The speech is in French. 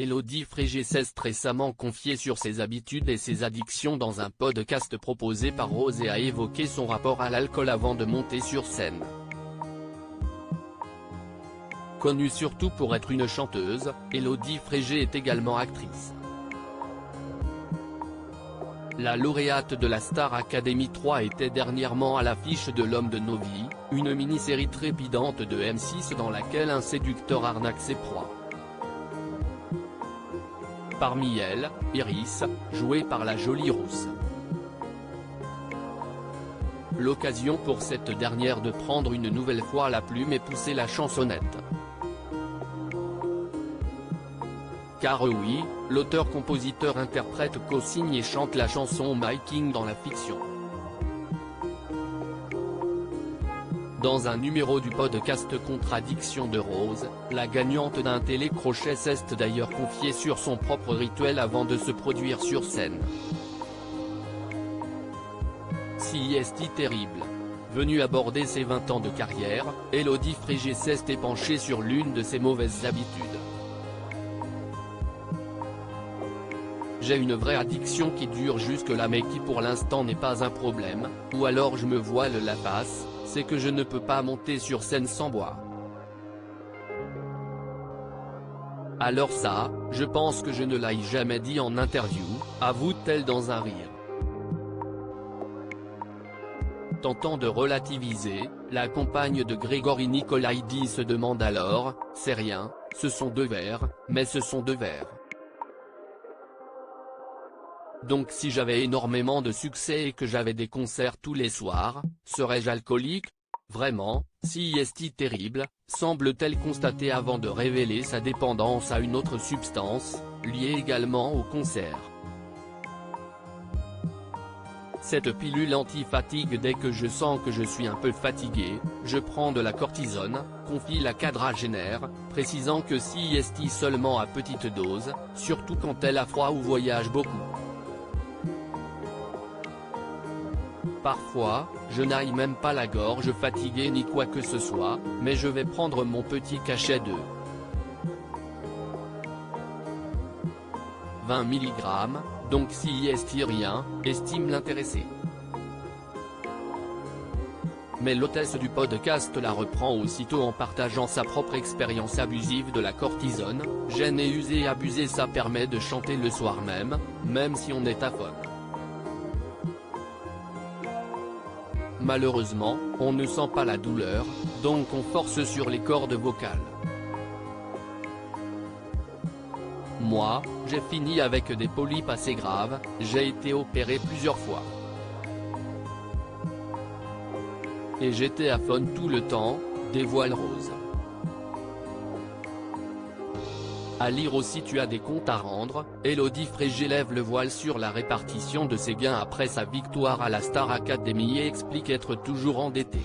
Élodie Frégé s'est récemment confiée sur ses habitudes et ses addictions dans un podcast proposé par Rose et a évoqué son rapport à l'alcool avant de monter sur scène. Connue surtout pour être une chanteuse, Élodie Frégé est également actrice. La lauréate de la Star Academy 3 était dernièrement à l'affiche de L'homme de nos vies, une mini-série trépidante de M6 dans laquelle un séducteur arnaque ses proies. Parmi elles, Iris, jouée par la jolie Rousse. L'occasion pour cette dernière de prendre une nouvelle fois la plume et pousser la chansonnette. Car oui, l'auteur-compositeur-interprète co-signe et chante la chanson My King dans la fiction. Dans un numéro du podcast Contradiction de Rose, la gagnante d'un télécrochet s'est d'ailleurs confiée sur son propre rituel avant de se produire sur scène. Si est terrible. Venue aborder ses 20 ans de carrière, Élodie Frégé s'est épanchée sur l'une de ses mauvaises habitudes. J'ai une vraie addiction qui dure jusque-là mais qui pour l'instant n'est pas un problème, ou alors je me voile la face, c'est que je ne peux pas monter sur scène sans boire. Alors ça, je pense que je ne l'ai jamais dit en interview, avoue-t-elle dans un rire. Tentant de relativiser, la compagne de Grégory Nicolaïdi se demande alors, c'est rien, ce sont 2 verres, mais ce sont 2 verres. Donc si j'avais énormément de succès et que j'avais des concerts tous les soirs, serais-je alcoolique? Vraiment, si est terrible, semble-t-elle constater avant de révéler sa dépendance à une autre substance, liée également au concert. Cette pilule anti-fatigue dès que je sens que je suis un peu fatigué, je prends de la cortisone, confie la quadragénaire, précisant que si est seulement à petite dose, surtout quand elle a froid ou voyage beaucoup. Parfois, je n'aille même pas la gorge fatiguée ni quoi que ce soit, mais je vais prendre mon petit cachet de 20 mg, donc si est rien, estime l'intéressé. Mais l'hôtesse du podcast la reprend aussitôt en partageant sa propre expérience abusive de la cortisone. Gêne et user et abuser, ça permet de chanter le soir même si on est aphone. Malheureusement, on ne sent pas la douleur, donc on force sur les cordes vocales. Moi, j'ai fini avec des polypes assez graves, j'ai été opéré plusieurs fois. Et j'étais aphone tout le temps, dévoile Rose. À lire aussi tu as des comptes à rendre, Élodie Frégé lève le voile sur la répartition de ses gains après sa victoire à la Star Academy et explique être toujours endettée.